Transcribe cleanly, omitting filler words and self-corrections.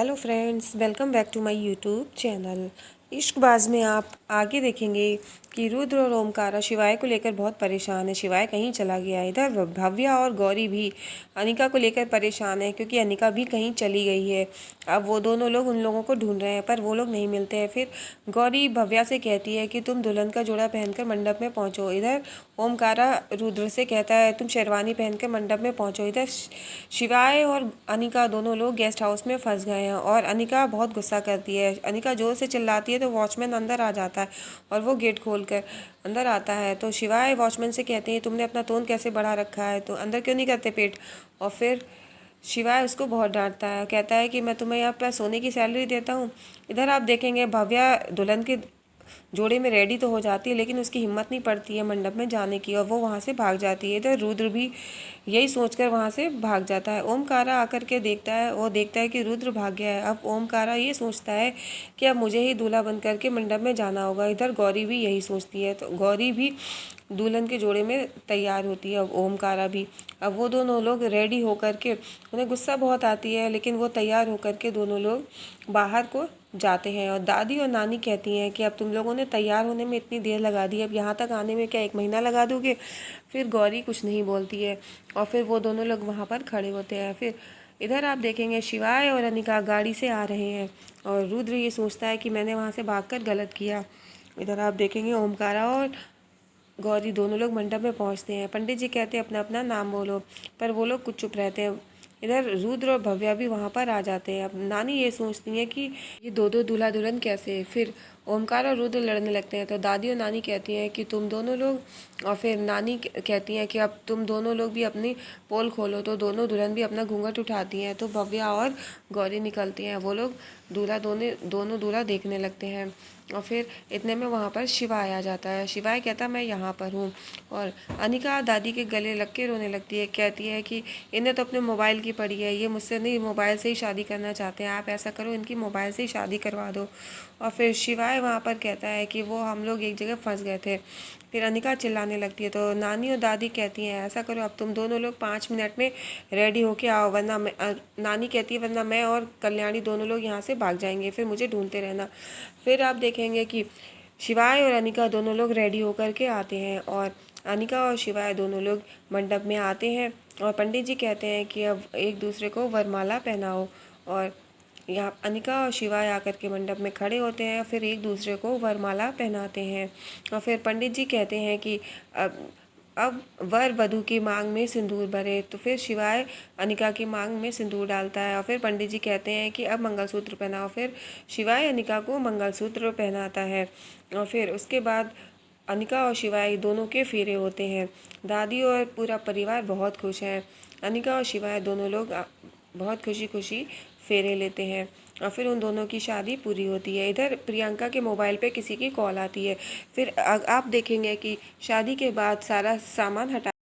Hello friends, welcome back to my YouTube channel. Ishqbaaz में आप आगे देखेंगे कि रुद्र और ओमकारा शिवाय को लेकर बहुत परेशान है। शिवाय कहीं चला गया। इधर भव्या और गौरी भी अनिका को लेकर परेशान है क्योंकि अनिका भी कहीं चली गई है। अब वो दोनों लोग उन लोगों को ढूंढ रहे हैं पर वो लोग नहीं मिलते हैं। फिर गौरी भव्या से कहती है कि तुम दुल्हन का जोड़ा पहनकर मंडप में पहुँचो। इधर ओमकारा रुद्र से कहता है तुम शेरवानी पहनकर मंडप में पहुँचो। इधर शिवाय और अनिका दोनों लोग गेस्ट हाउस में फंस गए हैं और अनिका बहुत गुस्सा करती है। अनिका जोर से चिल्लाती है तो वॉचमैन अंदर आ जाता है और वो गेट खोलकर अंदर आता है। तो शिवाय वॉचमैन से कहते हैं तुमने अपना टोन कैसे बढ़ा रखा है, तो अंदर क्यों नहीं करते पेट। और फिर शिवाय उसको बहुत डांटता है, कहता है कि मैं तुम्हें यहाँ पर सोने की सैलरी देता हूँ। इधर आप देखेंगे भव्या दुल्हन के जोड़े में रेडी तो हो जाती है लेकिन उसकी हिम्मत नहीं पड़ती है मंडप में जाने की और वो वहाँ से भाग जाती है। इधर रुद्र भी यही सोचकर वहाँ से भाग जाता है। ओमकारा आकर के देखता है, वो देखता है कि रुद्र भाग गया है। अब ओमकारा ये सोचता है कि अब मुझे ही दूल्हा बन करके मंडप में जाना होगा। इधर गौरी भी यही सोचती है, तो गौरी भी दुल्हन के जोड़े में तैयार होती है। अब ओमकारा भी, अब वो दोनों लोग रेडी होकर के, उन्हें गुस्सा बहुत आती है लेकिन वो तैयार होकर के दोनों लोग बाहर को जाते हैं। और दादी और नानी कहती हैं कि अब तुम लोगों ने तैयार होने में इतनी देर लगा दी, अब यहाँ तक आने में क्या 1 महीना लगा दोगे। फिर गौरी कुछ नहीं बोलती है और फिर वो दोनों लोग वहाँ पर खड़े होते हैं। फिर इधर आप देखेंगे शिवाय और अनिका गाड़ी से आ रहे हैं और रुद्र ये सोचता है कि मैंने वहाँ से भागकर गलत किया। इधर आप देखेंगे ओमकारा और गौरी दोनों लोग मंडप में पहुंचते हैं। पंडित जी कहते हैं अपना अपना नाम बोलो, पर वो लोग कुछ चुप रहते हैं। इधर रुद्र और भव्या भी वहाँ पर आ जाते हैं। अब नानी ये सोचती हैं कि ये दो दो दूल्हा दुल्हन कैसे। फिर ओमकार और रुद्र लड़ने लगते हैं तो दादी और नानी कहती हैं कि तुम दोनों लोग, और फिर नानी कहती हैं कि अब तुम दोनों लोग भी अपनी पोल खोलो। तो दोनों दुल्हन भी अपना घूंघट उठाती हैं तो भव्या और गौरी निकलती हैं। वो लोग दूल्हा दोनों दूल्हा देखने लगते हैं और फिर इतने में वहाँ पर शिवाय आ जाता है। शिवाय कहता मैं यहाँ पर हूँ और अनिका दादी के गले लग के रोने लगती है, कहती है कि इन्हें तो अपने मोबाइल की पड़ी है, ये मुझसे नहीं मोबाइल से ही शादी करना चाहते हैं, आप ऐसा करो इनकी मोबाइल से ही शादी करवा दो। और फिर शिवाय वहाँ पर कहता है कि वो हम लोग एक जगह फंस गए थे। फिर अनिका चिल्लाने लगती है तो नानी और दादी कहती हैं ऐसा करो अब तुम दोनों लोग 5 मिनट में रेडी होके आओ, वरना नानी कहती है वरना मैं और कल्याणी दोनों लोग यहाँ से भाग जाएंगे, फिर मुझे ढूंढते रहना। फिर आप देखेंगे कि शिवाय और अनिका दोनों लोग रेडी होकर के आते हैं और अनिका और शिवाय दोनों लोग मंडप में आते हैं और पंडित जी कहते हैं कि अब एक दूसरे को वरमाला पहनाओ। और यहाँ अनिका और शिवाय आकर के मंडप में खड़े होते हैं, फिर एक दूसरे को वरमाला पहनाते हैं। और फिर पंडित जी कहते हैं कि अब वर वधू की मांग में सिंदूर भरे। तो फिर शिवाय अनिका की मांग में सिंदूर डालता है और फिर पंडित जी कहते हैं कि अब मंगलसूत्र पहनाओ। फिर शिवाय अनिका को मंगलसूत्र पहनाता है और फिर उसके बाद अनिका और शिवाय दोनों के फेरे होते हैं। दादी और पूरा परिवार बहुत खुश है। अनिका और शिवाय दोनों लोग बहुत खुशी खुशी फेरे लेते हैं और फिर उन दोनों की शादी पूरी होती है। इधर प्रियंका के मोबाइल पे किसी की कॉल आती है। फिर आप देखेंगे कि शादी के बाद सारा सामान हटा